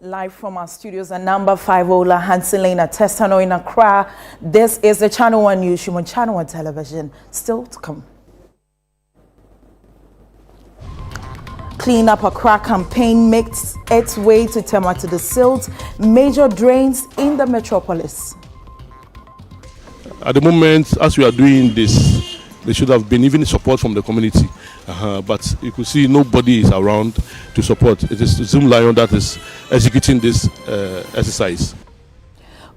Live from our studios at number 5 Ola Hansen Lane at Testano in Accra. This is the Channel 1 Newsroom on Channel 1 Television. Still to come. Clean Up Accra campaign makes its way to Tema to the silt major drains in the metropolis. At the moment, as we are doing this, there should have been even support from the community. But you could see nobody is around to support. It is Zoom Lion that is executing this exercise.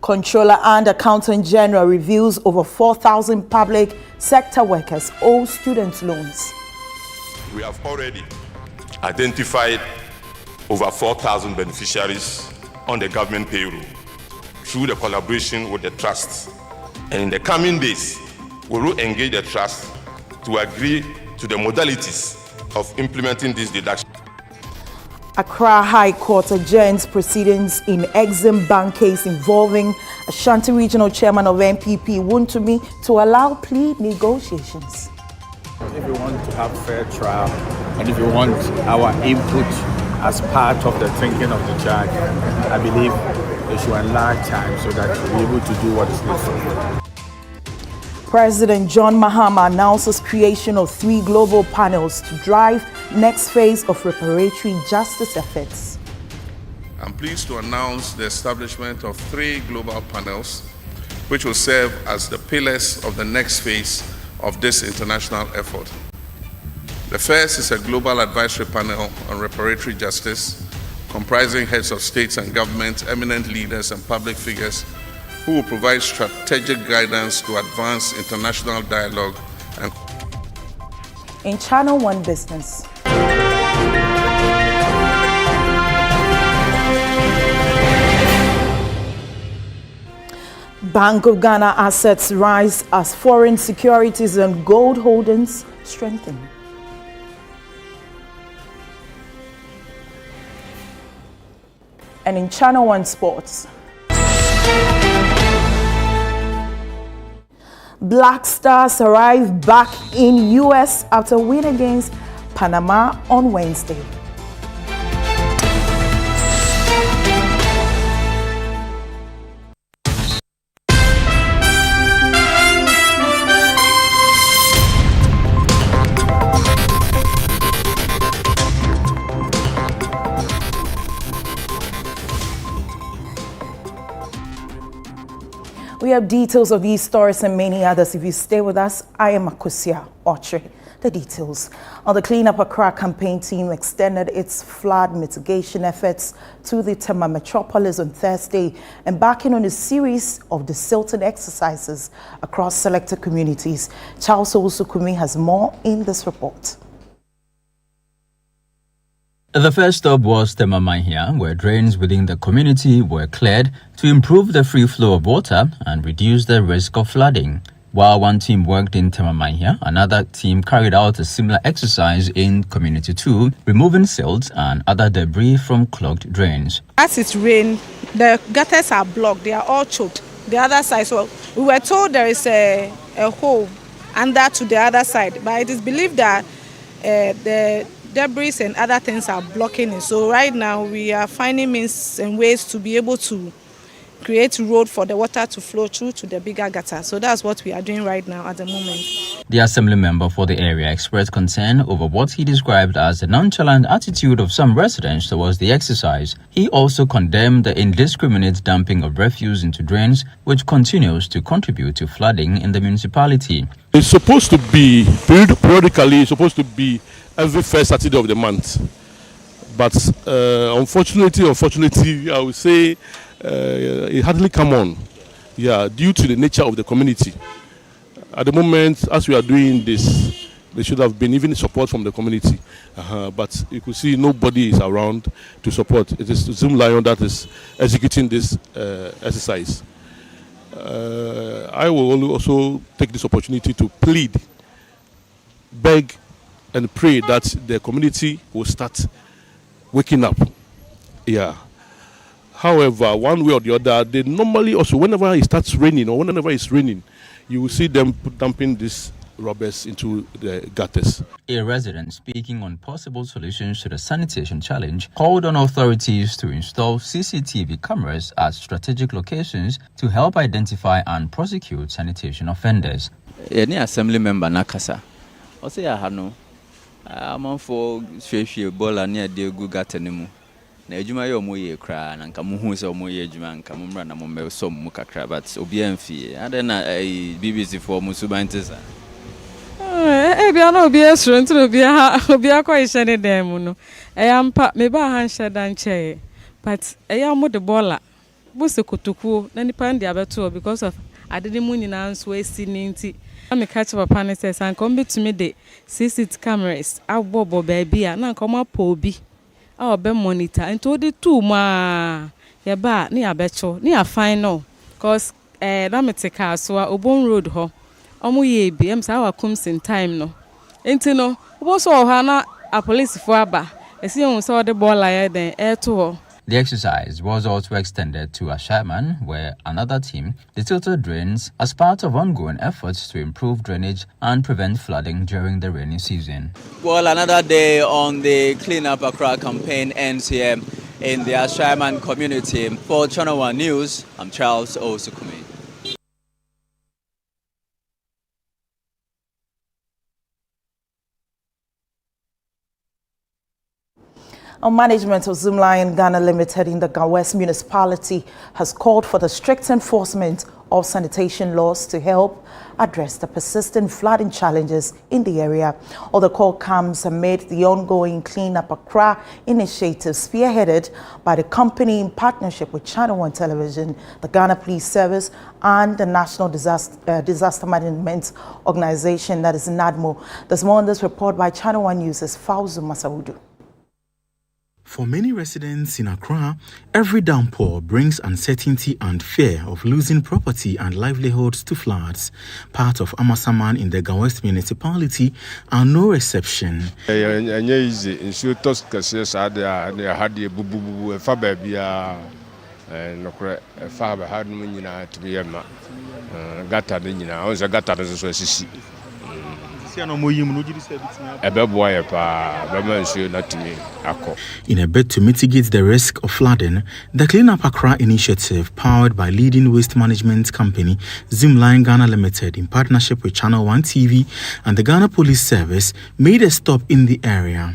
Controller and Accountant General reveals over 4,000 public sector workers owe student loans. We have already identified over 4,000 beneficiaries on the government payroll through the collaboration with the trust. And in the coming days, we will engage the trust to agree to the modalities of implementing this deduction. Accra High Court adjourns proceedings in Exim Bank case involving Ashanti Regional Chairman of NPP Wontumi to allow plea negotiations. If you want to have fair trial and if you want our input as part of the thinking of the judge, I believe they should enlarge time so that we'll be able to do what is necessary. President John Mahama announces creation of 3 global panels to drive next phase of reparatory justice efforts. I'm pleased to announce the establishment of 3 global panels which will serve as the pillars of the next phase of this international effort. The first is a global advisory panel on reparatory justice comprising heads of states and government, eminent leaders and public figures who will provide strategic guidance to advance international dialogue. And in Channel 1 Business. Bank of Ghana assets rise as foreign securities and gold holdings strengthen. And in Channel 1 Sports. Black Stars arrive back in US after win against Panama on Wednesday. We have details of these stories and many others. If you stay with us, I am Akosia Ochre. The details. On the Clean Up Accra campaign team extended its flood mitigation efforts to the Tema metropolis on Thursday, embarking on a series of desilting exercises across selected communities. Charles Owusukumi has more in this report. The first stop was Tema Mahia, where drains within the community were cleared to improve the free flow of water and reduce the risk of flooding. While one team worked in Tema Mahia, another team carried out a similar exercise in Community 2, removing silt and other debris from clogged drains. As it rained, the gutters are blocked, they are all choked. The other side, so we were told there is a hole under to the other side, but it is believed that the debris and other things are blocking it. So right now we are finding means and ways to be able to create a road for the water to flow through to the bigger gutter. So that's what we are doing right now at the moment. The assembly member for the area expressed concern over what he described as the nonchalant attitude of some residents towards the exercise. He also condemned the indiscriminate dumping of refuse into drains, which continues to contribute to flooding in the municipality. It's supposed to be periodically, it's supposed to be every first Saturday of the month. But unfortunately, I would say it hardly come on. Yeah, due to the nature of the community. At the moment, as we are doing this, there should have been even support from the community. But you could see nobody is around to support. It is Zoom Lion that is executing this exercise. I will also take this opportunity to plead, beg, and pray that the community will start waking up. Yeah. However, one way or the other, they normally also, whenever it starts raining or whenever it's raining, you will see them dumping this rubbish into the gutters. A resident speaking on possible solutions to the sanitation challenge called on authorities to install CCTV cameras at strategic locations to help identify and prosecute sanitation offenders. Any assembly member nakasa. I say I no. I'm for share ball and near the good gatanimu. Na ejuma yo moye kra na nka mo hu se moye ejuma nka mo mra na mo me so mo kakra but obi amfie ade na BBC for mo subantisa bia na obi esro ntro obi akwa ihye dem no ampa me ba ha nhye dan che but mo de bola bo se kotokuo na nipa ndi abeto because of adede mu nyina nso esi ninti me catch papa ne say san come betumi de CCTV cameras abobo ba bia na nka mo apo obi be monitor and to the two ma ya ba ni abecho ni afine no cause na meteka so obon road ho omo ye bi em sa wa comes in time no enti no obo so ha na a police for aba esi on so the ball ya den to ho. The exercise was also extended to Ashaman, where another team desilted drains as part of ongoing efforts to improve drainage and prevent flooding during the rainy season. Well, another day on the Clean Up Accra campaign ends here in the Ashaman community. For Channel 1 News, I'm Charles Osukumi. Our management of Zoomlion Ghana Limited in the West municipality has called for the strict enforcement of sanitation laws to help address the persistent flooding challenges in the area. All the call comes amid the ongoing Clean Up Accra initiative spearheaded by the company in partnership with Channel 1 Television, the Ghana Police Service, and the National Disaster Management Organization, that is NADMO. There's more on this report by Channel 1 News' Fauzu Masaudu. For many residents in Accra, every downpour brings uncertainty and fear of losing property and livelihoods to floods. Part of Amasaman in the West municipality are no exception. In a bid to mitigate the risk of flooding, the Clean Up Accra initiative, powered by leading waste management company Zoomlion Ghana Limited in partnership with Channel 1 TV and the Ghana Police Service, made a stop in the area.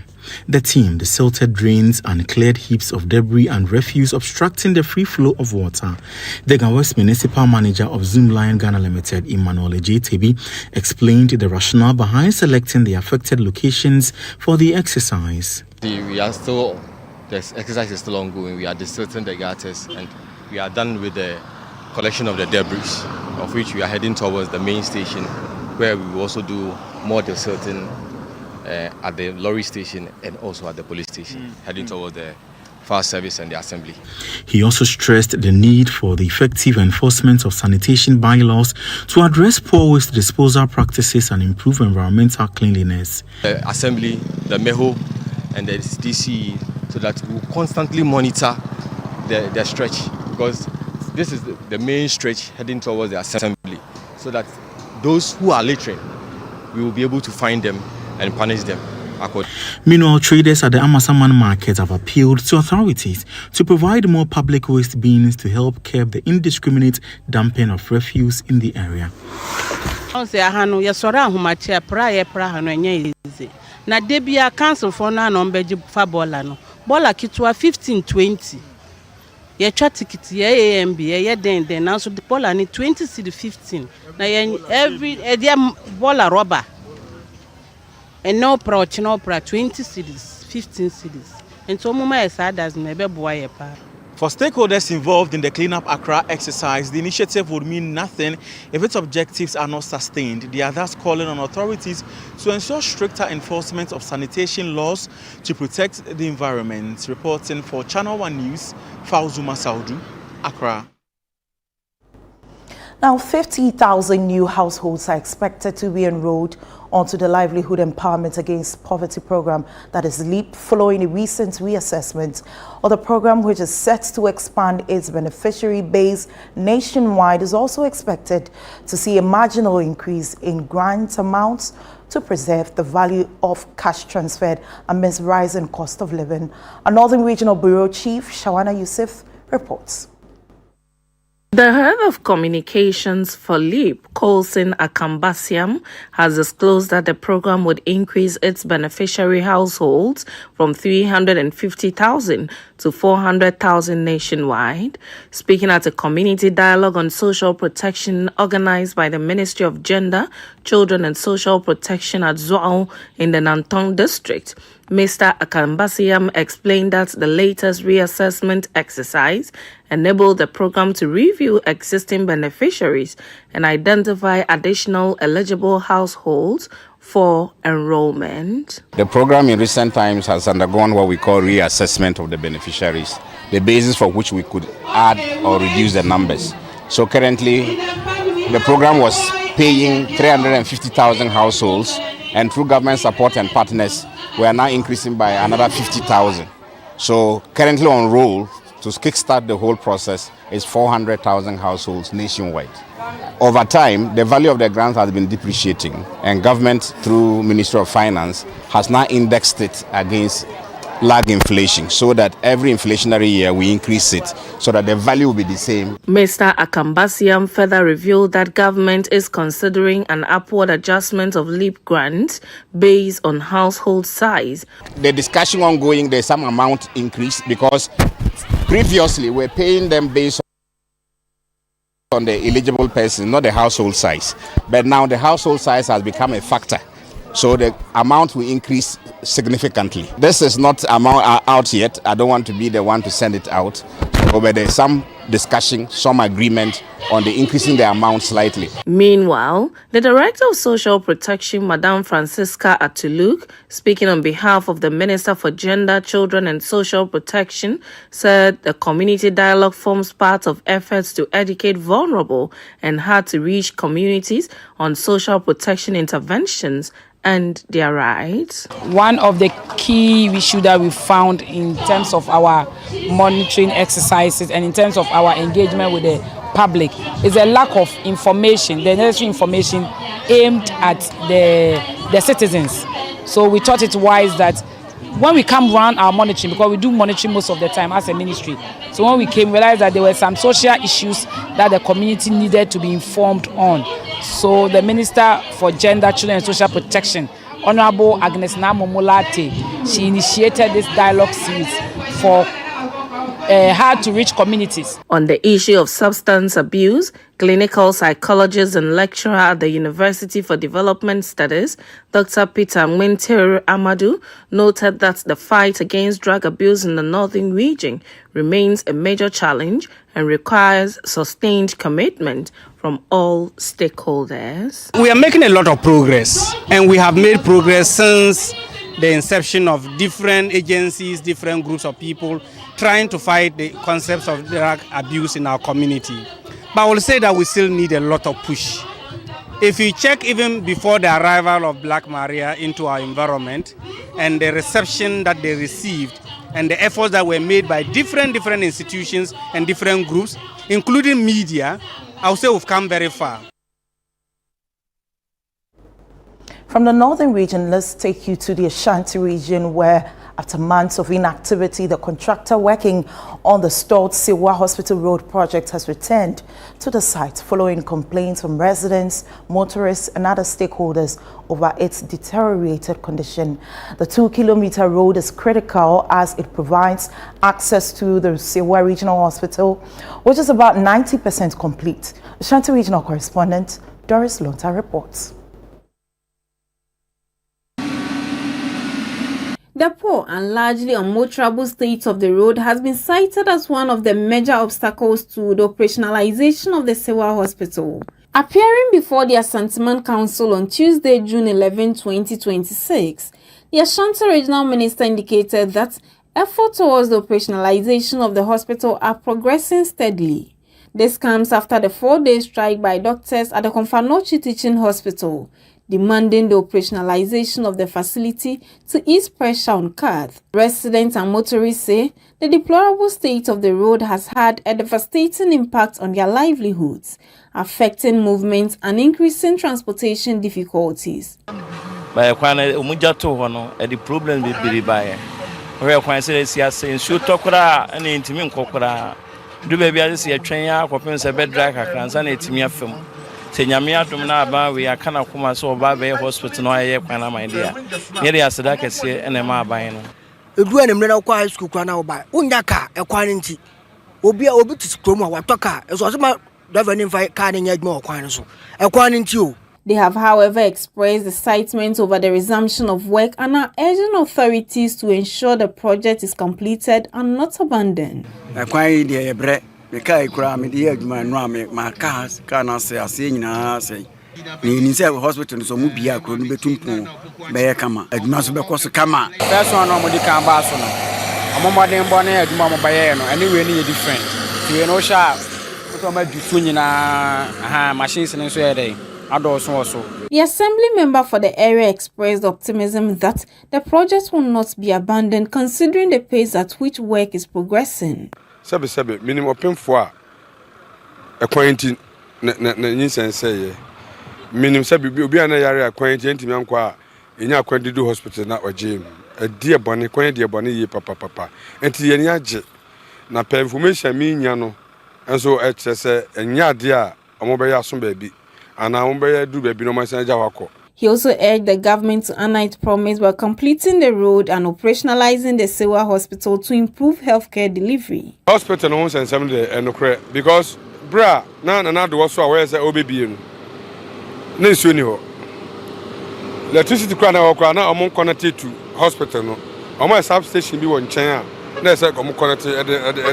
The team desilted drains and cleared heaps of debris and refuse obstructing the free flow of water. The West Municipal Manager of Zoomlion Ghana Limited, Emmanuel JTB, explained the rationale behind selecting the affected locations for the exercise. The exercise is still ongoing. We are desilting the gutters and we are done with the collection of the debris, of which we are heading towards the main station, where we will also do more desilting at the lorry station and also at the police station, heading towards the fire service and the assembly. He also stressed the need for the effective enforcement of sanitation bylaws to address poor waste disposal practices and improve environmental cleanliness. The assembly, the MEHO and the DC, so that we will constantly monitor the stretch, because this is the main stretch heading towards the assembly, so that those who are littering, we will be able to find them and punish them. Meanwhile, traders at the Amasaman market have appealed to authorities to provide more public waste bins to help curb the indiscriminate dumping of refuse in the area. Na debia council for na nombeji fa bola no bola kitwa 15-20 ye twa ticket ye AMB ye den now so the bola ni 20 cedi 15 na every bola rubber and no pro 20 cedis 15 cedis and so mama esa does nebe boy pa. For stakeholders involved in the Clean Up Accra exercise, the initiative would mean nothing if its objectives are not sustained. They are thus calling on authorities to ensure stricter enforcement of sanitation laws to protect the environment. Reporting for Channel 1 News, Fauzu Masaudu, Accra. Now, 50,000 new households are expected to be enrolled onto the Livelihood Empowerment Against Poverty program, that is LEAP, following a recent reassessment of the program, which is set to expand its beneficiary base nationwide, is also expected to see a marginal increase in grant amounts to preserve the value of cash transferred amidst rising cost of living. A Northern Regional Bureau Chief, Shawana Yusuf, reports. The head of communications for LEAP, Colson Akambasiam, has disclosed that the program would increase its beneficiary households from 350,000 to 400,000 nationwide. Speaking at a community dialogue on social protection organized by the Ministry of Gender, Children and Social Protection at Zoao in the Nantong district, Mr. Akambasiam explained that the latest reassessment exercise enabled the program to review existing beneficiaries and identify additional eligible households for enrollment. The program in recent times has undergone what we call reassessment of the beneficiaries, the basis for which we could add or reduce the numbers. So currently, the program was paying 350,000 households, and through government support and partners, we are now increasing by another 50,000. So currently on roll to kickstart the whole process is 400,000 households nationwide. Over time, the value of the grants has been depreciating, and government through Ministry of Finance has now indexed it against lag inflation, so that every inflationary year we increase it so that the value will be the same. Mr. Akambasiam further revealed that government is considering an upward adjustment of LEAP grants based on household size. The discussion ongoing, there's some amount increase because previously we're paying them based on the eligible person, not the household size. But now the household size has become a factor, so the amount will increase significantly. This is not amount out yet. I don't want to be the one to send it out, but there's some discussion, some agreement on the increasing the amount slightly. Meanwhile, the Director of Social Protection, Madame Francisca Atuluk, speaking on behalf of the Minister for Gender, Children and Social Protection, said the community dialogue forms part of efforts to educate vulnerable and hard-to-reach communities on social protection interventions and their rights. One of the key issues that we found in terms of our monitoring exercises and in terms of our engagement with the public is a lack of information, the necessary information aimed at the citizens. So we thought it wise that when we come around our monitoring, because we do monitoring most of the time as a ministry, so when we came, we realized that there were some social issues that the community needed to be informed on. So the Minister for Gender, Children and Social Protection, Honorable Agnes Namomolate, she initiated this dialogue series for hard-to-reach communities. On the issue of substance abuse, clinical psychologist and lecturer at the University for Development Studies, Dr. Peter Mwintere Amadou, noted that the fight against drug abuse in the northern region remains a major challenge and requires sustained commitment from all stakeholders. We are making a lot of progress, and we have made progress since the inception of different agencies, different groups of people trying to fight the concepts of drug abuse in our community. But I will say that we still need a lot of push. If you check even before the arrival of Black Maria into our environment and the reception that they received and the efforts that were made by different institutions and different groups, including media, I would say we've come very far. From the northern region, let's take you to the Ashanti region, where after months of inactivity, the contractor working on the stalled Siwa Hospital Road project has returned to the site following complaints from residents, motorists and other stakeholders over its deteriorated condition. The 2-kilometer road is critical as it provides access to the Siwa Regional Hospital, which is about 90% complete. Ashanti Regional Correspondent Doris Lonta reports. The poor and largely unmotorable state of the road has been cited as one of the major obstacles to the operationalization of the Sewa Hospital. Appearing before the Ashanti Council on Tuesday, June 11, 2026, the Ashanti Regional Minister indicated that efforts towards the operationalization of the hospital are progressing steadily. This comes after the 4-day strike by doctors at the Konfanochi Teaching Hospital, demanding the operationalization of the facility to ease pressure on cars. Residents and motorists say the deplorable state of the road has had a devastating impact on their livelihoods, affecting movements and increasing transportation difficulties. The problem with where I say, shoot Tokura and Intimin do baby, I see a train, a bed drag, a cranson, a timia film. Senyamia to Naba, we are kind of come so bad hospital, no, I my dear. Here they are Sadaka, and a ma buying. A good and middle high school crown by Undaka, a quantity. Obia Obitus Chroma, Watoka, as was my governing fight carding yet more quantity. A quantity. They have, however, expressed excitement over the resumption of work and are urging authorities to ensure the project is completed and not abandoned. A quiet dear bread, the Kai Kram, the Egman, my cars, cannot say, I say, in hospital, so Mubia couldn't be too poor. Bayakama, a master because of Kama. That's one of the Cambasona. I'm on my damn bonnet, Mamma Bayano, anywhere near different. You know, sharp. Machines and so day. The assembly member for the area expressed optimism that the project will not be abandoned considering the pace at which work is progressing. Sabe, minimum open for a quarantine, say, minimum sabi be an area quarantine to Yankwa in your quarantine hospital, not a gym. A dear bonny, quiet dear bonny, papa, and to Yanyaji. Na per information mean yano, and so say, and ya dear, a mobile some baby. He also urged the government to honor its promise by completing the road and operationalizing the Sewa Hospital to improve healthcare delivery. Hospital no one and because bra na do also aware say OBB no nsuo ni ho. Electricity kra na omon connected to hospital no. Omo substation bi won chen a na say omo connected at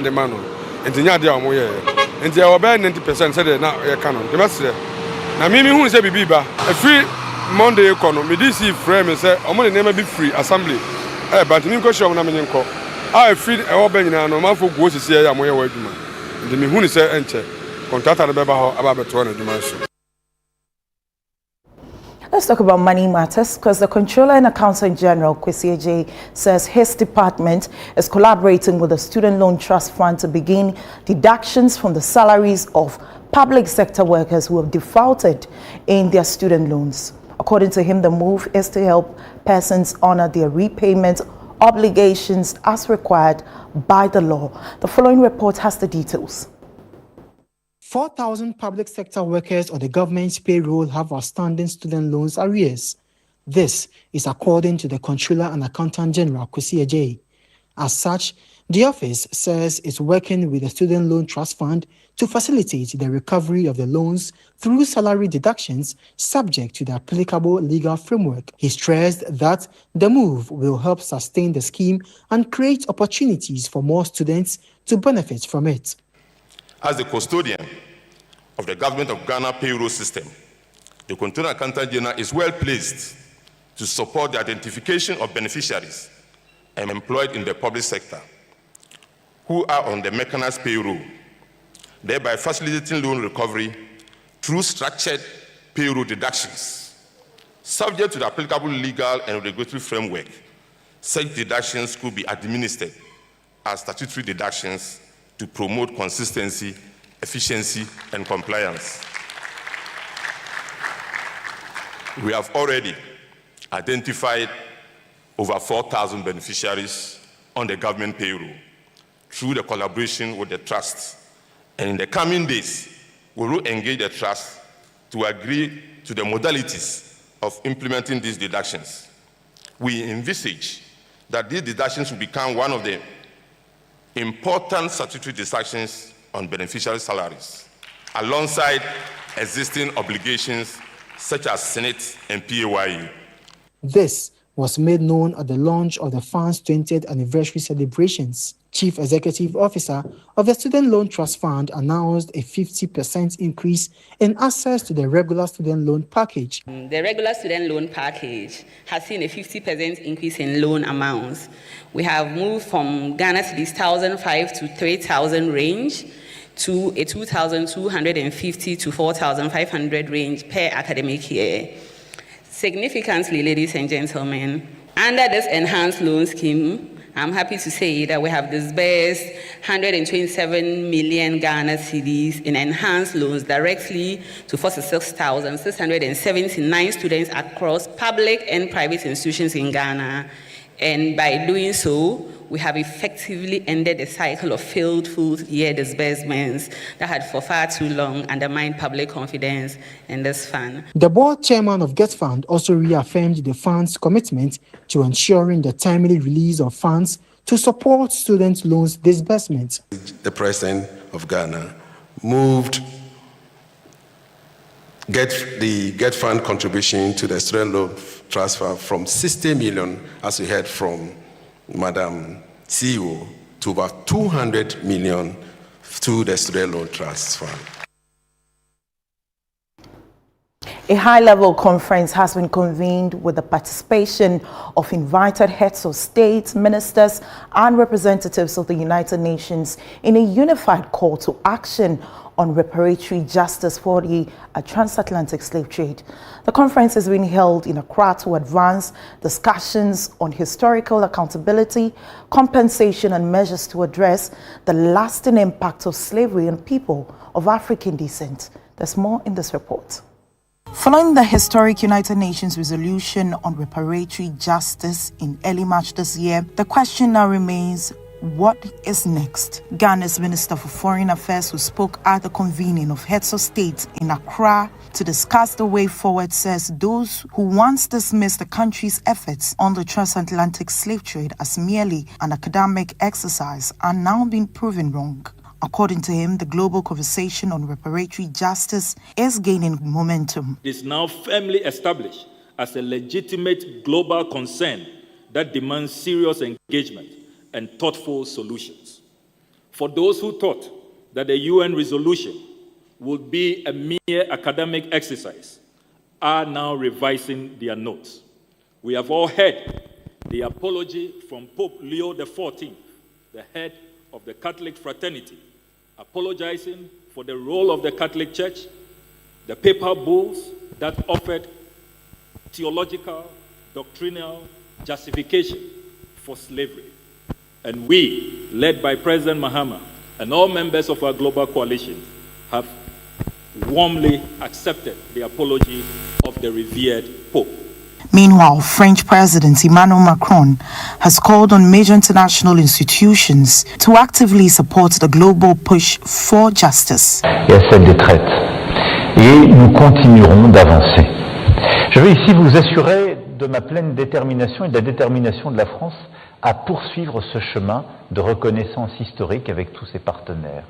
the man no. Enti nya dia omo ye. Enti e oba 90% say na ye ka no. Na mimi hu say bibi ba free Monday econo me DC frame say omo ne name be free assembly but me ko show na me nko free e oba nyina no ma fo go sisi ya mo ye wa aduma ndi me hu ni say enche contractor na be ba ho aba beto na aduma so. Let's talk about money matters because the Controller and Accountant General, Kwesi J, says his department is collaborating with the Student Loan Trust Fund to begin deductions from the salaries of public sector workers who have defaulted in their student loans. According to him, the move is to help persons honor their repayment obligations as required by the law. The following report has the details. 4,000 public sector workers on the government's payroll have outstanding student loans arrears. This is according to the Controller and Accountant General, Kwesi J. As such, the office says it's working with the Student Loan Trust Fund to facilitate the recovery of the loans through salary deductions subject to the applicable legal framework. He stressed that the move will help sustain the scheme and create opportunities for more students to benefit from it. As the custodian of the Government of Ghana payroll system, the Controller Accountant General is well placed to support the identification of beneficiaries employed in the public sector who are on the mechanized payroll, thereby facilitating loan recovery through structured payroll deductions. Subject to the applicable legal and regulatory framework, such deductions could be administered as statutory deductions to promote consistency, efficiency, and compliance. We have already identified over 4,000 beneficiaries on the government payroll through the collaboration with the trust. And in the coming days, we will engage the trust to agree to the modalities of implementing these deductions. We envisage that these deductions will become one of the important statutory deductions on beneficiary salaries, alongside existing obligations such as Senate and PAYE. This was made known at the launch of the fund's 20th anniversary celebrations. Chief Executive Officer of the Student Loan Trust Fund announced a 50% increase in access to the regular student loan package. The regular student loan package has seen a 50% increase in loan amounts. We have moved from Ghana cedis 1,005 to 3,000 range to a 2,250 to 4,500 range per academic year. Significantly, ladies and gentlemen, under this enhanced loan scheme, I'm happy to say that we have disbursed 127 million Ghana cedis in enhanced loans directly to 46,679 students across public and private institutions in Ghana. And by doing so, we have effectively ended the cycle of failed full-year disbursements that had for far too long undermined public confidence in this fund. The board chairman of Get Fund also reaffirmed the fund's commitment to ensuring the timely release of funds to support student loans disbursements. The President of Ghana moved the Get Fund contribution to the student loan transfer from 60 million, as we heard from Madam CEO, to about 200 million to the student loan trust fund. A high-level conference has been convened with the participation of invited heads of state, ministers, and representatives of the United Nations in a unified call to action on reparatory justice for the transatlantic slave trade. The conference is being held in Accra to advance discussions on historical accountability, compensation, and measures to address the lasting impact of slavery on people of African descent. There's more in this report. Following the historic United Nations resolution on reparatory justice in early March this year, the question now remains, what is next? Ghana's Minister for Foreign Affairs, who spoke at the convening of heads of state in Accra to discuss the way forward, says those who once dismissed the country's efforts on the transatlantic slave trade as merely an academic exercise are now being proven wrong. According to him, the global conversation on reparatory justice is gaining momentum. It is now firmly established as a legitimate global concern that demands serious engagement and thoughtful solutions. For those who thought that the UN resolution would be a mere academic exercise are now revising their notes. We have all heard the apology from Pope Leo XIV, the head of the Catholic fraternity, apologizing for the role of the Catholic Church, the papal bulls that offered theological, doctrinal justification for slavery. And we, led by President Mahama and all members of our global coalition, have warmly accepted the apology of the revered Pope. Meanwhile, French President Emmanuel Macron has called on major international institutions to actively support the global push for justice. Et à celle des traites. Et nous continuerons d'avancer. Je veux ici vous assurer de ma pleine détermination et de la détermination de la France à poursuivre ce chemin de reconnaissance historique avec tous ses partenaires.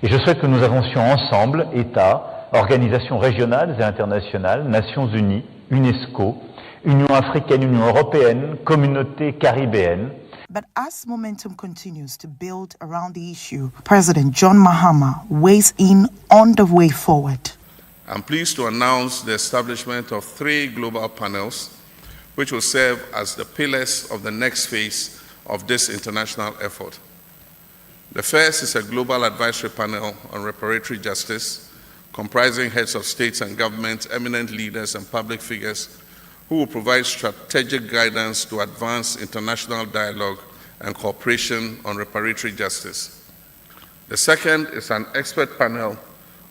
Et je souhaite que nous avancions ensemble, États, organisations régionales et internationales, Nations Unies, UNESCO, Union africaine, Union européenne, communauté caribéenne. But as momentum continues to build around the issue, President John Mahama weighs in on the way forward. I'm pleased to announce the establishment of 3 global panels which will serve as the pillars of the next phase of this international effort. The first is a global advisory panel on reparatory justice, comprising heads of states and governments, eminent leaders, and public figures who will provide strategic guidance to advance international dialogue and cooperation on reparatory justice. The second is an expert panel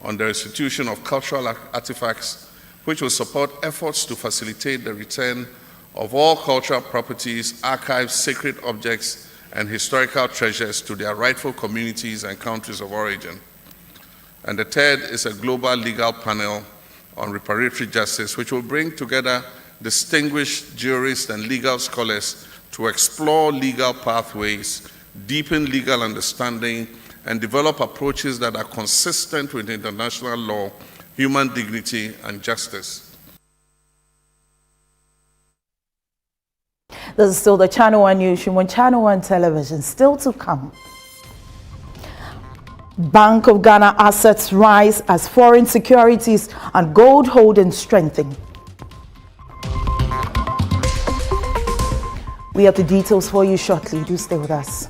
on the restitution of cultural artifacts, which will support efforts to facilitate the return of all cultural properties, archives, sacred objects, and historical treasures to their rightful communities and countries of origin. And the third is a global legal panel on reparatory justice, which will bring together distinguished jurists and legal scholars to explore legal pathways, deepen legal understanding, and develop approaches that are consistent with international law, human dignity, and justice. This is still the Channel One Newsroom on Channel One Television. Still to come. Bank of Ghana assets rise as foreign securities and gold holdings strengthen. We have the details for you shortly. Do stay with us.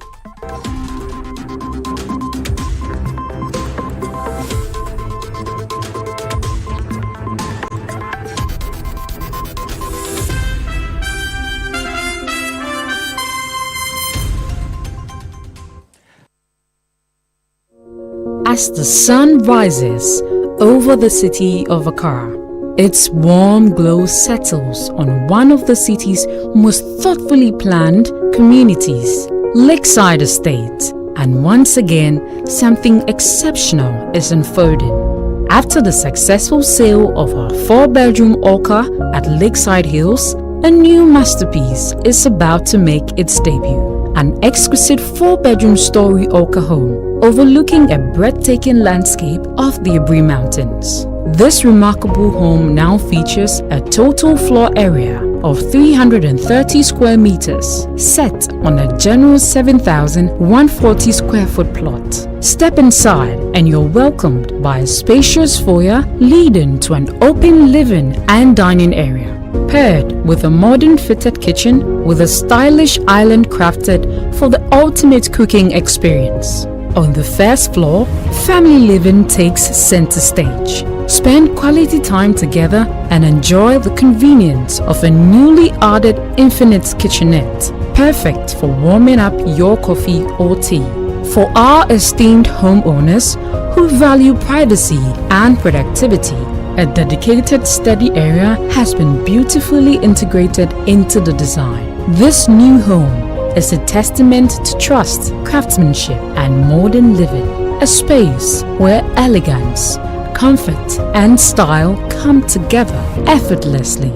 As the sun rises over the city of Accra, its warm glow settles on one of the city's most thoughtfully planned communities, Lakeside Estate, and once again, something exceptional is unfolding. After the successful sale of our 4-bedroom Orca at Lakeside Hills, a new masterpiece is about to make its debut. An exquisite 4-bedroom story Orca home overlooking a breathtaking landscape of the Abri Mountains. This remarkable home now features a total floor area of 330 square meters, set on a generous 7,140 square foot plot. Step inside and you're welcomed by a spacious foyer leading to an open living and dining area, paired with a modern fitted kitchen with a stylish island crafted for the ultimate cooking experience. On the first floor, family living takes center stage. Spend quality time together and enjoy the convenience of a newly added infinite kitchenette, perfect for warming up your coffee or tea. For our esteemed homeowners who value privacy and productivity, a dedicated study area has been beautifully integrated into the design. This new home is a testament to trust, craftsmanship, and modern living. A space where elegance, comfort, and style come together effortlessly.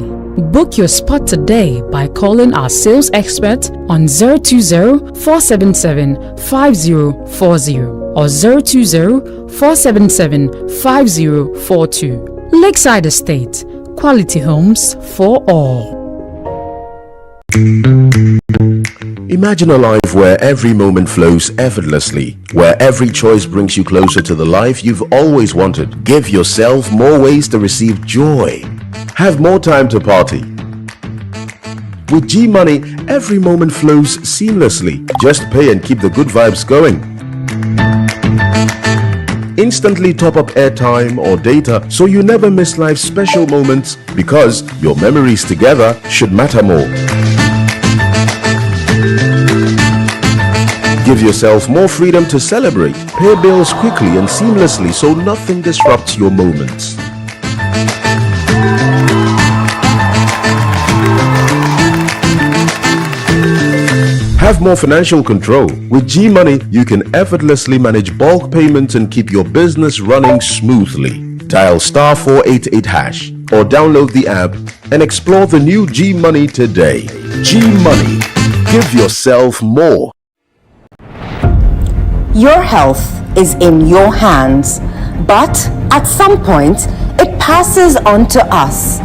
Book your spot today by calling our sales expert on 020-477-5040 or 020-477-5042. Lakeside Estate, quality homes for all. Imagine a life where every moment flows effortlessly, where every choice brings you closer to the life you've always wanted. Give yourself more ways to receive joy. Have more time to party. With G-Money, every moment flows seamlessly. Just pay and keep the good vibes going. Instantly top up airtime or data so you never miss life's special moments, because your memories together should matter more. Give yourself more freedom to celebrate. Pay bills quickly and seamlessly so nothing disrupts your moments. Have more financial control. With G-Money, you can effortlessly manage bulk payments and keep your business running smoothly. Dial *488# or download the app and explore the new G-Money today. G-Money. Give yourself more. Your health is in your hands, but at some point, it passes on to us.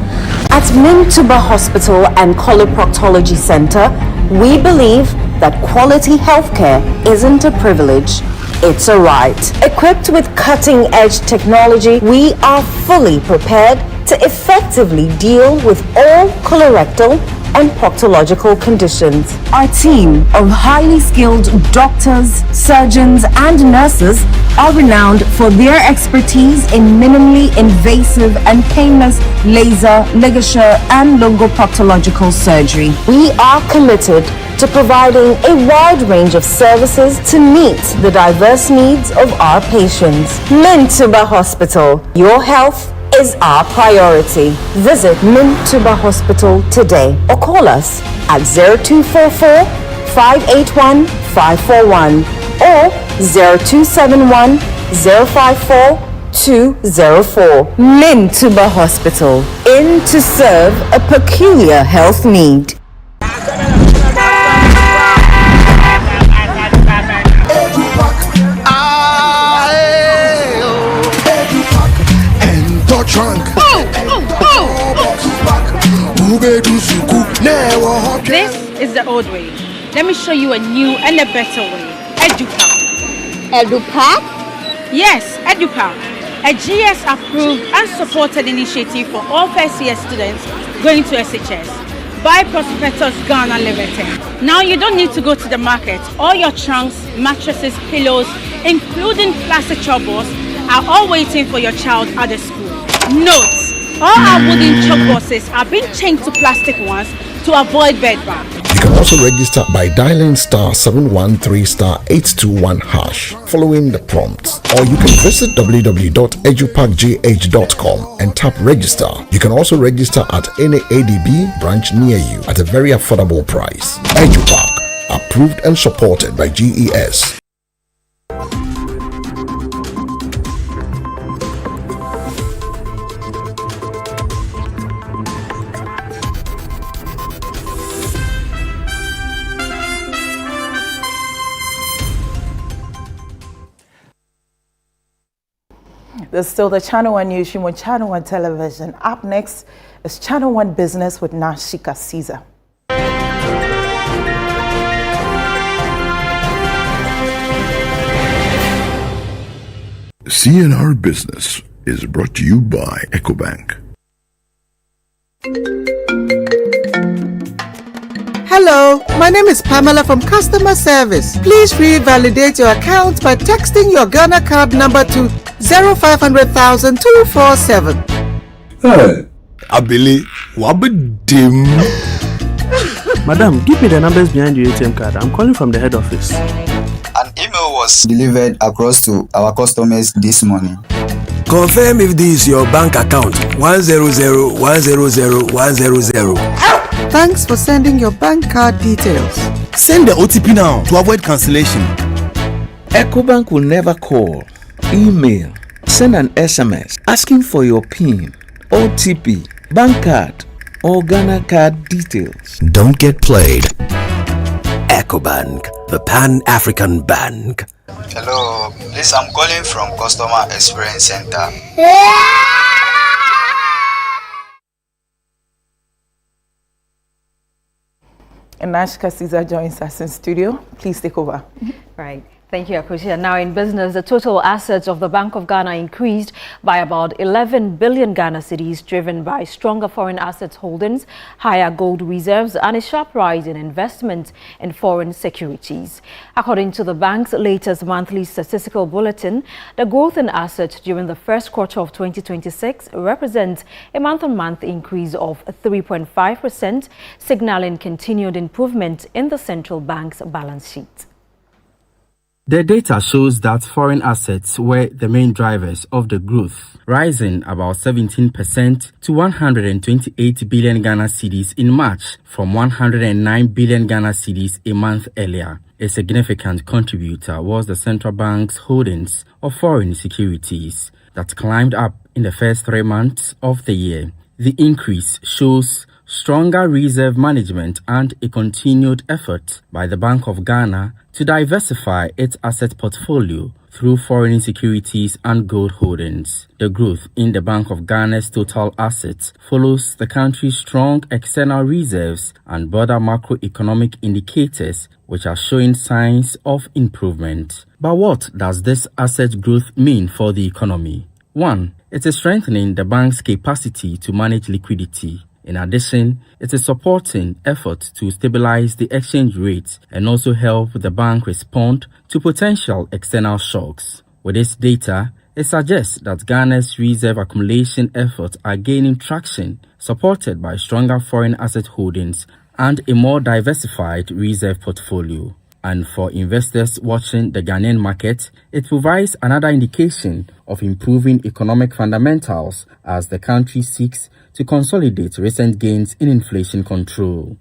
At Mintuba Hospital and Coloproctology Center, we believe that quality healthcare isn't a privilege, it's a right. Equipped with cutting-edge technology, we are fully prepared to effectively deal with all colorectal and proctological conditions. Our team of highly skilled doctors, surgeons, and nurses are renowned for their expertise in minimally invasive and painless laser, ligature, and longoproctological surgery. We are committed to providing a wide range of services to meet the diverse needs of our patients. Mintuba Hospital, your health is our priority. Visit Mintuba Hospital today or call us at 0244 581 541 or 0271 054 204. Mintuba Hospital, in to serve a peculiar health need. This is the old way. Let me show you a new and a better way. EduPack. EduPack? Yes, EduPack. A GS approved and supported initiative for all first year students going to SHS by Prospectus Ghana Limited. Now you don't need to go to the market. All your trunks, mattresses, pillows, including plastic chalkboards, are all waiting for your child at the school. Note, all our wooden chalkboards are being changed to plastic ones to avoid bedbugs. You can also register by dialing *713*821# following the prompts, or you can visit www.eduparkgh.com and tap register. You can also register at any ADB branch near you at a very affordable price. EduPark, approved and supported by GES. There's still the Channel 1 Newsroom on Channel 1 Television. Up next is Channel 1 Business with Nashika Caesar. CNR Business is brought to you by EcoBank. Hello, my name is Pamela from Customer Service. Please revalidate your account by texting your Ghana card number to 0500,247. Hey, Abili, wabadim. Madam, give me the numbers behind your ATM card. I'm calling from the head office. An email was delivered across to our customers this morning. Confirm if this is your bank account. 100,100,100. Thanks for sending your bank card details. Send the OTP now to avoid cancellation. EcoBank will never call, email, send an SMS asking for your PIN, OTP, bank card, or Ghana card details. Don't get played. EcoBank, the Pan-African Bank. Hello, please, I'm calling from Customer Experience Center. And Nashika Caesar joins us in studio. Please take over. Right. Thank you, Akosia. Now in business, the total assets of the Bank of Ghana increased by about 11 billion Ghana cedis, driven by stronger foreign assets holdings, higher gold reserves, and a sharp rise in investment in foreign securities. According to the bank's latest monthly statistical bulletin, the growth in assets during the first quarter of 2026 represents a month-on-month increase of 3.5%, signaling continued improvement in the central bank's balance sheet. The data shows that foreign assets were the main drivers of the growth, rising about 17% to 128 billion Ghana cedis in March from 109 billion Ghana cedis a month earlier. A significant contributor was the central bank's holdings of foreign securities that climbed up in the first 3 months of the year. The increase shows stronger reserve management and a continued effort by the Bank of Ghana to diversify its asset portfolio through foreign securities and gold holdings. The growth in the Bank of Ghana's total assets follows the country's strong external reserves and broader macroeconomic indicators, which are showing signs of improvement. But what does this asset growth mean for the economy? 1. It is strengthening the bank's capacity to manage liquidity. In addition, it is supporting efforts to stabilize the exchange rate and also help the bank respond to potential external shocks. With this data, it suggests that Ghana's reserve accumulation efforts are gaining traction, supported by stronger foreign asset holdings and a more diversified reserve portfolio. And for investors watching the Ghanaian market, it provides another indication of improving economic fundamentals as the country seeks to consolidate recent gains in inflation control.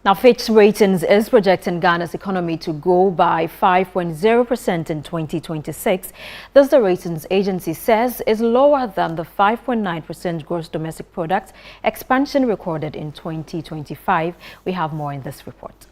Now, Fitch Ratings is projecting Ghana's economy to grow by 5.0% in 2026. This, the ratings agency says, is lower than the 5.9% gross domestic product expansion recorded in 2025. We have more in this report.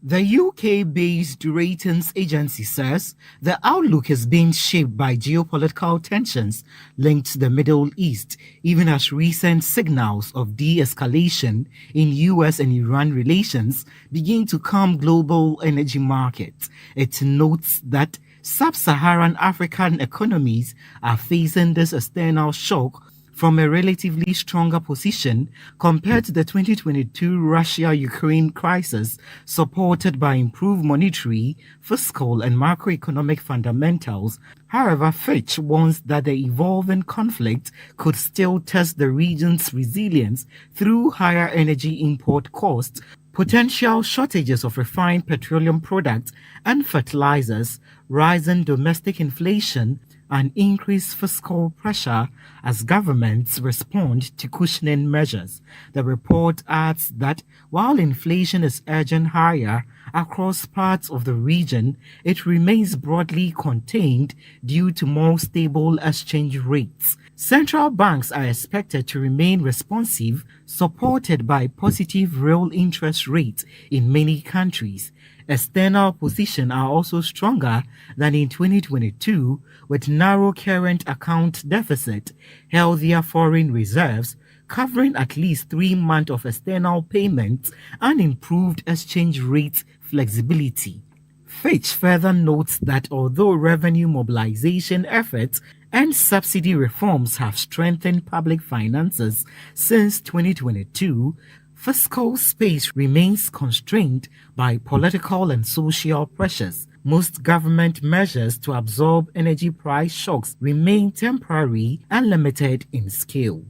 The UK-based ratings agency says the outlook is being shaped by geopolitical tensions linked to the Middle East, even as recent signals of de-escalation in US and Iran relations begin to calm global energy markets. It notes that sub-Saharan African economies are facing this external shock, from a relatively stronger position compared to the 2022 Russia-Ukraine crisis, supported by improved monetary, fiscal, and macroeconomic fundamentals. However, Fitch warns that the evolving conflict could still test the region's resilience through higher energy import costs, potential shortages of refined petroleum products and fertilizers, rising domestic inflation, and increased fiscal pressure as governments respond to cushioning measures. The report adds that while inflation is edging higher across parts of the region, it remains broadly contained due to more stable exchange rates. Central banks are expected to remain responsive, supported by positive real interest rates in many countries. External positions are also stronger than in 2022, with narrow current account deficit, healthier foreign reserves, covering at least 3 months of external payments, and improved exchange rate flexibility. Fitch further notes that although revenue mobilization efforts and subsidy reforms have strengthened public finances since 2022, fiscal space remains constrained by political and social pressures. Most government measures to absorb energy price shocks remain temporary and limited in scale.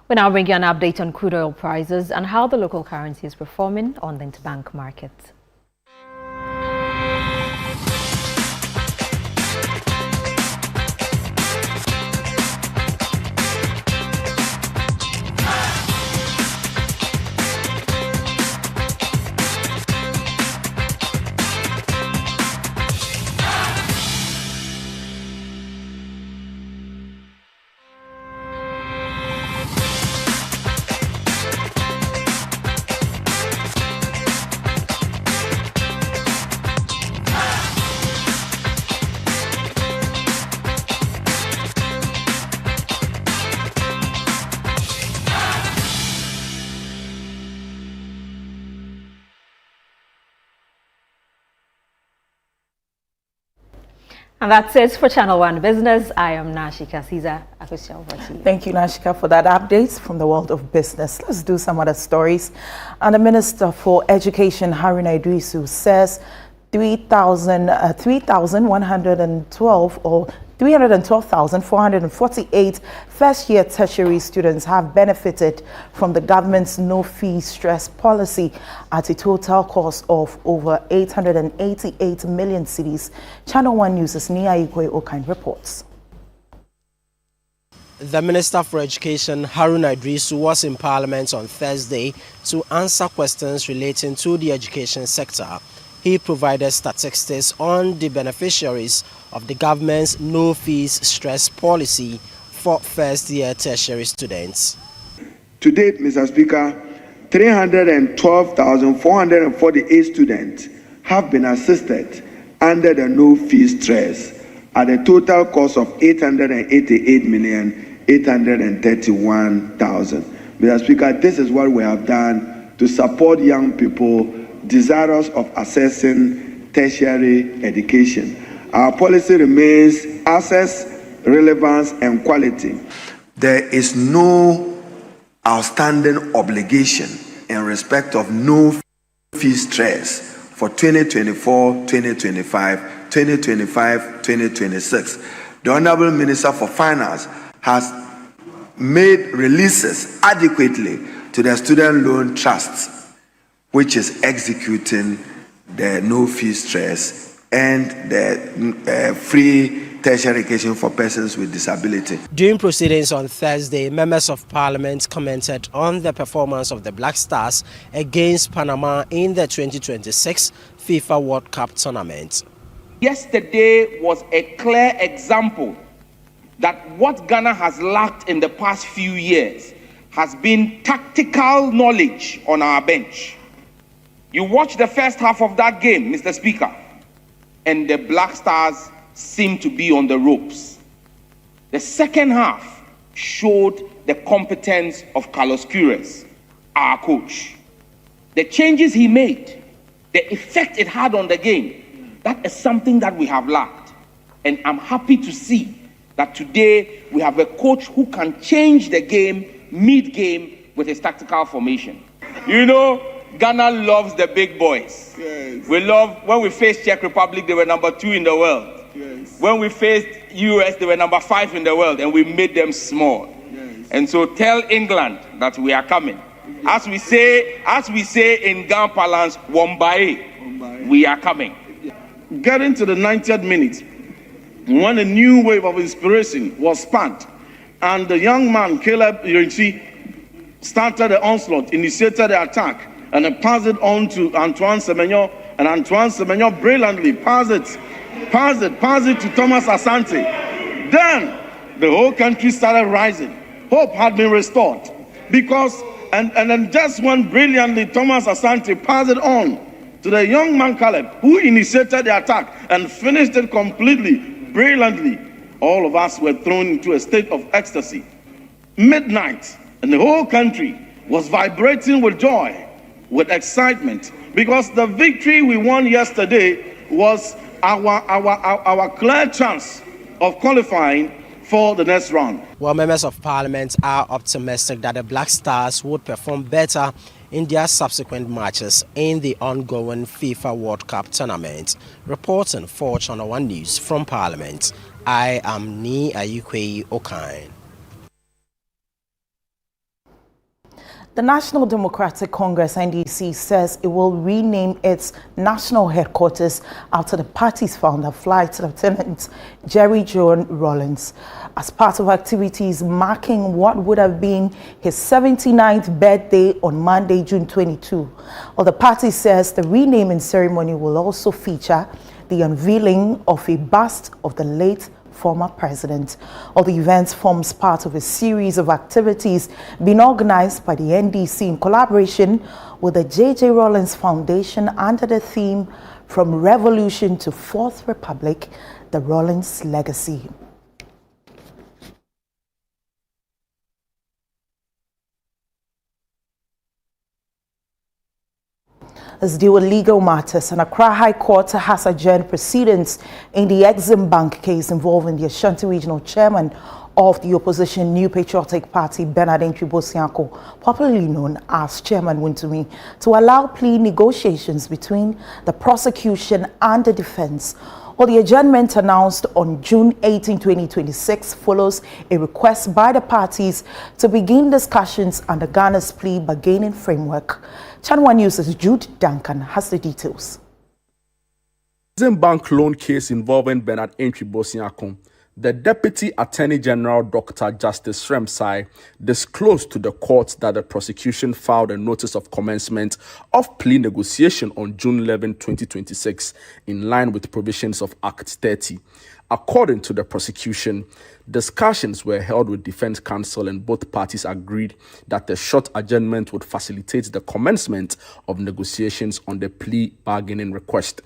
We now bring you an update on crude oil prices and how the local currency is performing on the interbank market. And that's it for Channel One Business. I am Nashika Caesar. Thank you, Nashika, for that update from the world of business. Let's do some other stories. And the Minister for Education, Haruna Idrisu, says 312,448 first-year tertiary students have benefited from the government's no-fee stress policy at a total cost of over 888 million cedis. Channel One News' Nia Igwe Okan reports. The Minister for Education, Haruna Idrisu, was in Parliament on Thursday to answer questions relating to the education sector. He provided statistics on the beneficiaries of the government's no-fees stress policy for first-year tertiary students. To date, Mr. Speaker, 312,448 students have been assisted under the no-fee stress at a total cost of 888,831,000. Mr. Speaker, this is what we have done to support young people desirous of accessing tertiary education. Our policy remains access, relevance, and quality. There is no outstanding obligation in respect of no fee stress for 2024, 2025, 2025, 2026. The Honorable Minister for Finance has made releases adequately to the student loan trusts, which is executing the no-fee stress and the free tertiary education for persons with disability. During proceedings on Thursday, members of Parliament commented on the performance of the Black Stars against Panama in the 2026 FIFA World Cup tournament. Yesterday was a clear example that what Ghana has lacked in the past few years has been tactical knowledge on our bench. You watch the first half of that game, Mr. Speaker, and the Black Stars seem to be on the ropes. The second half showed the competence of Carlos Queiroz, our coach. The changes he made, the effect it had on the game, that is something that we have lacked. And I'm happy to see that today we have a coach who can change the game mid-game with his tactical formation. You know, Ghana loves the big boys. Yes. We love, when we faced Czech Republic, they were number 2 in the world. Yes. When we faced US, they were number 5 in the world, and we made them small. Yes. And so tell England that we are coming. As we say in Ghana parlance, Wombae, we are coming. Getting to the 90th minute, when a new wave of inspiration was sparked, and the young man, Caleb Irinchi, started the onslaught, initiated the attack, and then passed it on to Antoine Semenyo, and Antoine Semenyo brilliantly passed it to Thomas Asante. Then the whole country started rising. Hope had been restored because, and then just when brilliantly Thomas Asante passed it on to the young man Caleb, who initiated the attack and finished it completely, brilliantly, all of us were thrown into a state of ecstasy. Midnight, and the whole country was vibrating with joy, with excitement, because the victory we won yesterday was our clear chance of qualifying for the next round. Well, members of parliament are optimistic that the Black Stars would perform better in their subsequent matches in the ongoing FIFA World Cup tournament. Reporting for Channel 1 News from Parliament, I am Ni Ayukwe Okain. The National Democratic Congress, NDC, says it will rename its national headquarters after the party's founder, Flight Lieutenant Jerry John Rawlings, as part of activities marking what would have been his 79th birthday on Monday, June 22. Well, the party says the renaming ceremony will also feature the unveiling of a bust of the late former president. All the events forms part of a series of activities being organized by the NDC in collaboration with the J.J. Rawlings Foundation under the theme From Revolution to Fourth Republic, the Rawlings Legacy. As deal with legal matters, and Accra High Court has adjourned proceedings in the Exim Bank case involving the Ashanti Regional Chairman of the opposition New Patriotic Party, Bernard Ntwi-Bosianko, popularly known as Chairman Wuntumi, to allow plea negotiations between the prosecution and the defense. Well, the adjournment announced on June 18, 2026 follows a request by the parties to begin discussions under Ghana's plea bargaining framework. Channel 1 News' Jude Duncan has the details. Exim Bank loan case involving Bernard Ntwi-Bosianko, the Deputy Attorney General Dr. Justice Shremsai disclosed to the court that the prosecution filed a notice of commencement of plea negotiation on June 11, 2026, in line with provisions of Act 30. According to the prosecution, discussions were held with defense counsel and both parties agreed that the short adjournment would facilitate the commencement of negotiations on the plea bargaining request.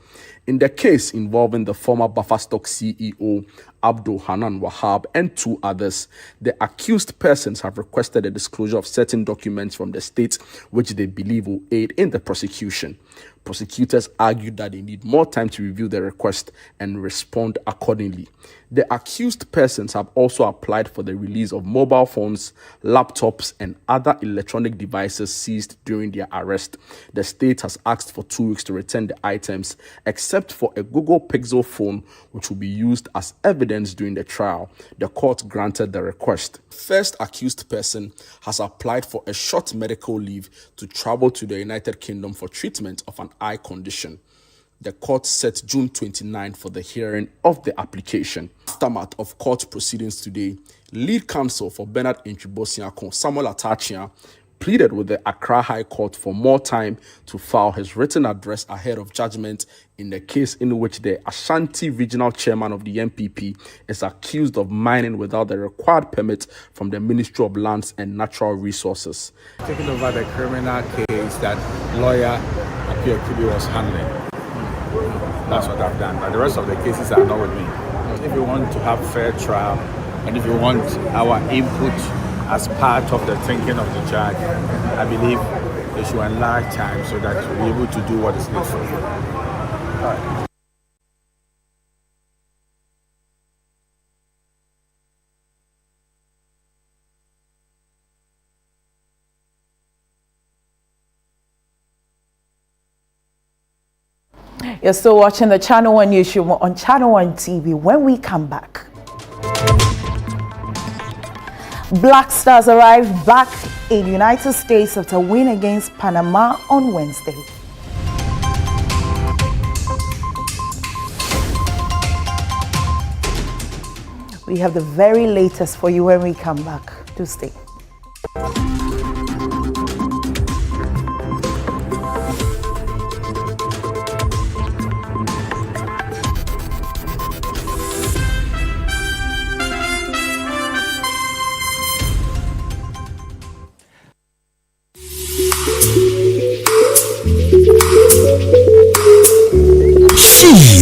In the case involving the former Bufferstock CEO, Abdul Hanan Wahab, and 2 others, the accused persons have requested a disclosure of certain documents from the state which they believe will aid in the prosecution. Prosecutors argued that they need more time to review the request and respond accordingly. The accused persons have also applied for the release of mobile phones, laptops, and other electronic devices seized during their arrest. The state has asked for 2 weeks to return the items, except for a Google Pixel phone, which will be used as evidence during the trial. The court granted the request. First accused person has applied for a short medical leave to travel to the United Kingdom for treatment of an eye condition. The court set June 29 for the hearing of the application. Aftermath of court proceedings today, lead counsel for Bernard Ntwi-Bosianko, Samuel Atachia, pleaded with the Accra High Court for more time to file his written address ahead of judgment in the case in which the Ashanti Regional Chairman of the NPP is accused of mining without the required permit from the Ministry of Lands and Natural Resources. Taking over the criminal case that lawyer Appeal Kubi was handling. That's what I've done. But the rest of the cases are not with me. If you want to have fair trial, and if you want our input as part of the thinking of the judge, I believe they should enlarge time so that we'll be able to do what is needful. All right. You're still watching the Channel One Newsroom on Channel One TV. When we come back, Black Stars arrived back in the United States after a win against Panama on Wednesday. We have the very latest for you when we come back. Do stay.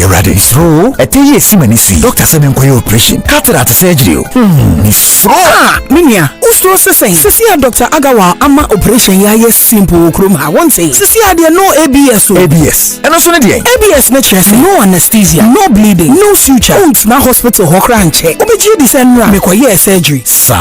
Ready. So, a day is Simanisi. Doctor said, operation. Cataract surgery. So, Minia, who's saying? Sisia Dr. Agawa, ama operation ya yes simple krum ha won't say. Sisia there no ABS. ABS. And also the ABS mattress, no anesthesia, no bleeding, no suture. Don't na hospital hokra and check. Obeji di senra. Me kwaye surgery. Sa.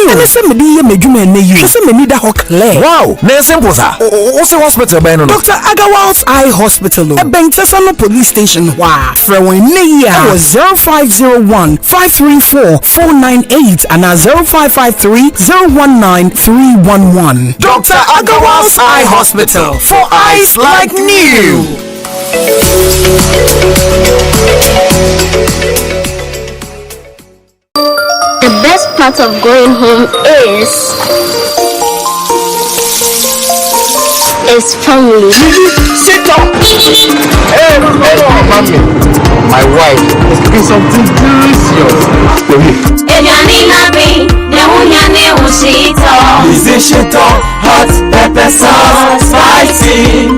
And say me di ye medwuma na you. Say me need that clear. Wow. Na simple sa. Also hospital by no. Dr. Agawa's Eye Hospital. A Bentesano police station. Wow. From Neya was 0501 534 498 and 0553 019 311. Dr. Agawa's Eye Hospital for eyes like new. The best part of going home is family. Sit up. Hey, mommy. My wife is doing something delicious. Hot pepper sauce, spicy.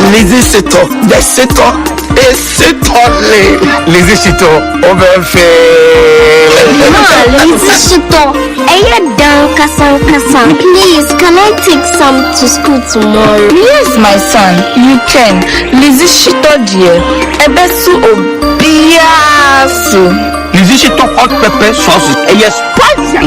Lizzie Shito, the Shito is Shito. Lizzie Shito, over Lizzie Shito, please, can I take some to school tomorrow? Yes, my son, you can. Lizzie Shito, dear. Ebesu obiasu. Lizzie Shito hot pepper sauce. Yes, spicy.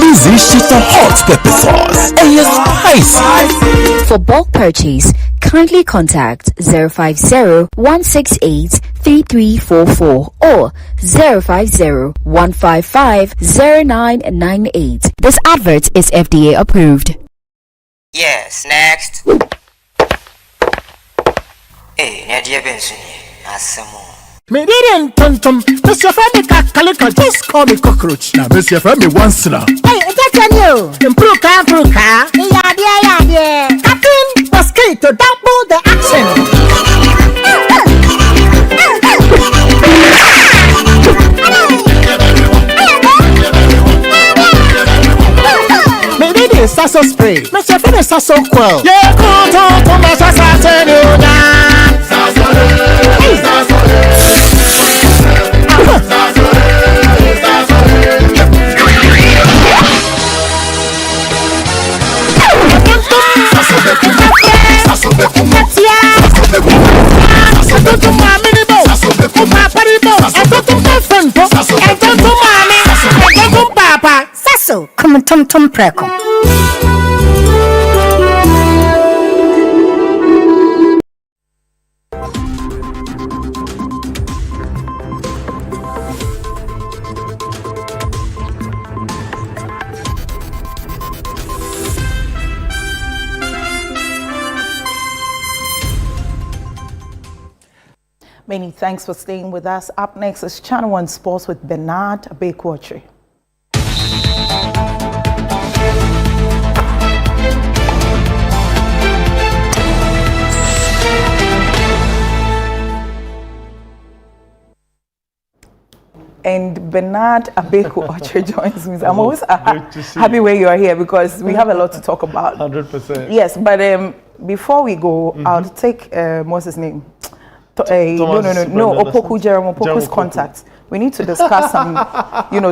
Lizzie Shito hot pepper sauce. Yes, spicy. For bulk purchase, kindly contact 050-168-3344 or 050-155-0998. This advert is FDA approved. Yes, next. Hey, Nadia Benson, Asamo. Me didn't tum. Mr. Femi Calico, just call me cockroach. Now, Mr. Femi once now. Hey, that's on you. Improve car. Yeah. Captain Mosquito, double the action. Me did a sasso spray. Mr. Femi sasso quell. Yeah, come my sasso Sasso, come tum preko. Many thanks for staying with us. Up next is Channel One Sports with Bernard Abekwotri. And Bernard Abekwotri joins me. I'm always happy when you are here because we have a lot to talk about. 100%. Yes, but before we go, I'll take what's his name? No, Opoku Jerome Opoku's contact. We need to discuss some,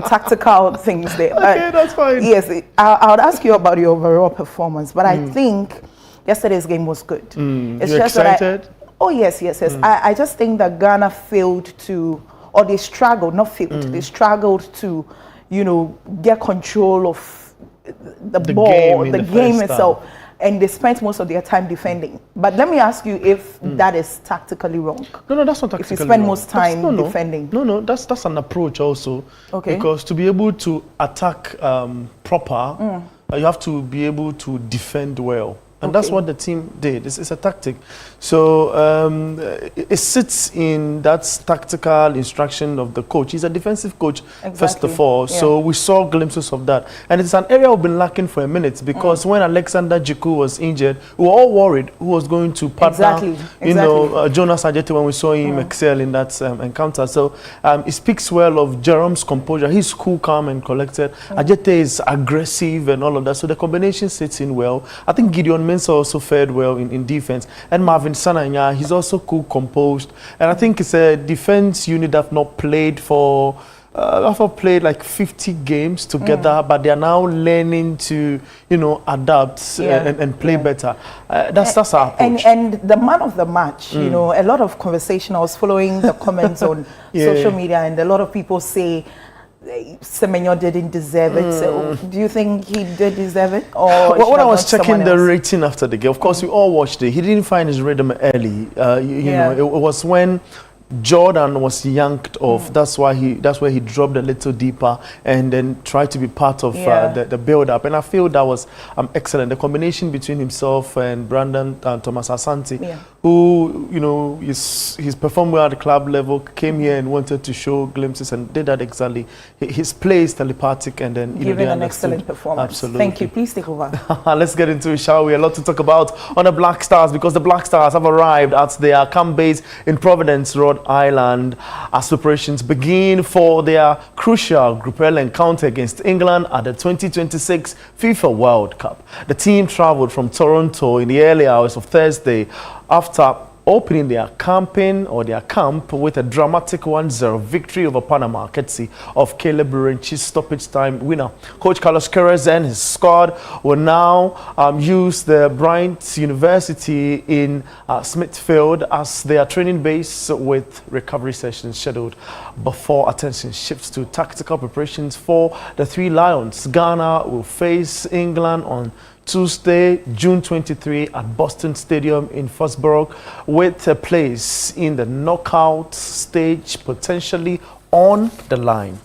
tactical things there. Okay, that's fine. Yes, I would ask you about your overall performance, but I think yesterday's game was good. It's you just excited? Yes. I just think that Ghana failed to, or they struggled, not failed, they struggled to, get control of the ball, the game itself. And they spent most of their time defending. But let me ask you if that is tactically wrong. No, that's not tactically wrong. If you spend wrong. most time defending. No, that's an approach also. Okay. Because to be able to attack proper, you have to be able to defend well. And that's what the team did. It's a tactic. So it sits in that tactical instruction of the coach. He's a defensive coach, first of all. Yeah. So we saw glimpses of that. And it's an area we've been lacking for a minute because when Alexander Jiku was injured, we were all worried who was going to partner, Jonas Ajete when we saw him excel in that encounter. So it speaks well of Jerome's composure. He's cool, calm, and collected. Ajete is aggressive and all of that. So the combination sits in well. I think Gideon Mensah also fared well in defense. And Marvin Sananya, he's also cool, composed. And I think it's a defense unit that have not played for, have played like 50 games together, but they are now learning to, adapt and play better. That's our approach. And the man of the match, a lot of conversation, I was following the comments on social media, and a lot of people say, Semenyo didn't deserve it. So do you think he did deserve it? Or when I was checking the rating after the game, of course we all watched it. He didn't find his rhythm early. It was when Jordan was yanked off. That's where he dropped a little deeper and then tried to be part of the build-up. And I feel that was excellent. The combination between himself and Brandon Thomas Asante, who he's performed well at the club level, came here and wanted to show glimpses and did that exactly. His play is telepathic, and then giving an excellent performance. Absolutely. Thank you. Please take over. Let's get into it, shall we? A lot to talk about on the Black Stars, because the Black Stars have arrived at their camp base in Providence, Rhode Island, as preparations begin for their crucial Group L encounter against England at the 2026 FIFA World Cup. The team traveled from Toronto in the early hours of Thursday after opening their camp with a dramatic 1-0 victory over Panama, courtesy of Caleb Burenchi's stoppage time winner. Coach Carlos Queiroz and his squad will now use the Bryant University in Smithfield as their training base, with recovery sessions scheduled before attention shifts to tactical preparations for the Three Lions. Ghana will face England on Tuesday, June 23 at Boston Stadium in Foxborough, with a place in the knockout stage potentially on the line.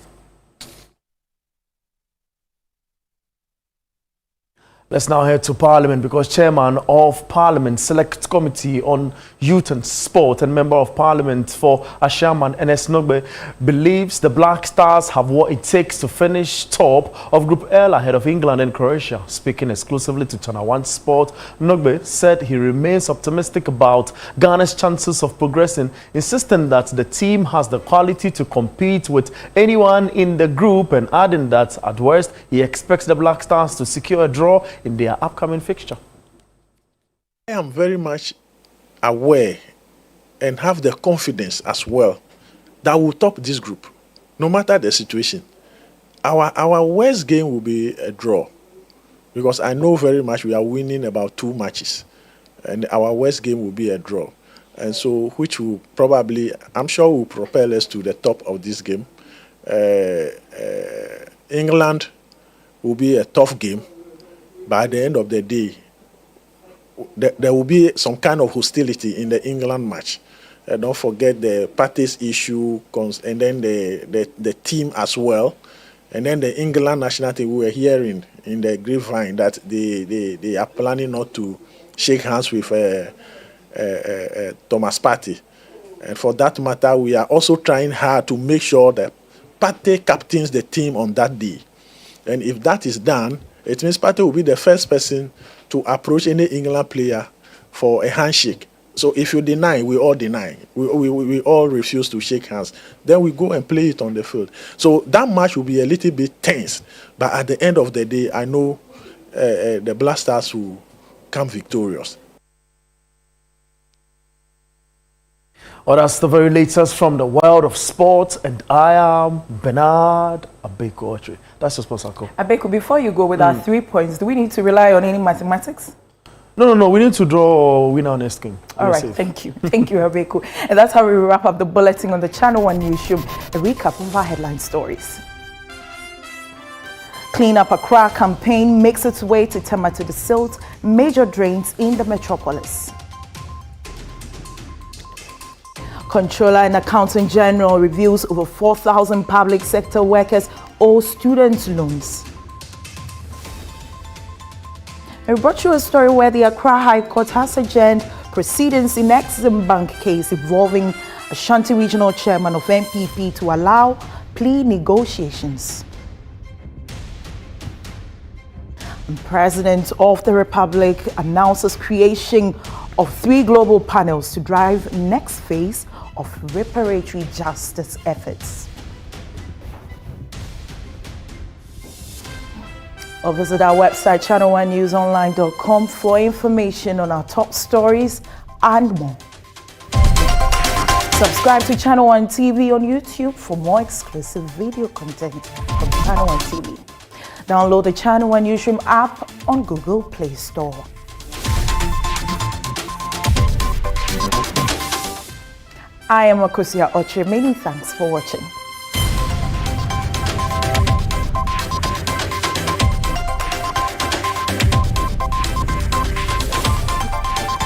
Let's now head to Parliament, because Chairman of Parliament Select Committee on Youth and Sport and Member of Parliament for Ashaman, Enes Nogbe, believes the Black Stars have what it takes to finish top of Group L ahead of England and Croatia. Speaking exclusively to Channel One Sport, Nogbe said he remains optimistic about Ghana's chances of progressing, insisting that the team has the quality to compete with anyone in the group, and adding that at worst he expects the Black Stars to secure a draw in their upcoming fixture. I am very much aware and have the confidence as well that we'll top this group, no matter the situation. Our worst game will be a draw, because I know very much we are winning about 2 matches, and our worst game will be a draw, and so which will probably, I'm sure, will propel us to the top of this game. England will be a tough game. By the end of the day, there will be some kind of hostility in the England match. Don't forget the parties issue, and then the team as well. And then the England national team, we were hearing in the grapevine that they are planning not to shake hands with Thomas Partey. And for that matter, we are also trying hard to make sure that Partey captains the team on that day. And if that is done, it means Partey will be the first person to approach any England player for a handshake. So if you deny, we all deny. We all refuse to shake hands. Then we go and play it on the field. So that match will be a little bit tense. But at the end of the day, I know the Black Stars will come victorious. Well, that's the very latest from the world of sports, and I am Bernard Abeku. That's your sports uncle. Abeku, before you go with our 3 points, do we need to rely on any mathematics? No. We need to draw a winner on next game. All right, thank you. Thank you, Abeku. And that's how we wrap up the bulletin on the Channel One Newsroom, a recap of our headline stories. Clean Up Accra campaign makes its way to Tematu de Silt, major drains in the metropolis. Controller and Accountant General reviews over 4,000 public sector workers owe student loans. We brought you a story where the Accra High Court has adjourned proceedings in Exim Bank case involving Ashanti Regional Chairman of NPP to allow plea negotiations. And President of the Republic announces creation of 3 global panels to drive next phase of reparatory justice efforts. Or visit our website channel1newsonline.com for information on our top stories and more. Subscribe to Channel 1 TV on YouTube for more exclusive video content from Channel 1 TV. Download the Channel 1 Newsroom app on Google Play Store. I am Akosia Oche. Many thanks for watching.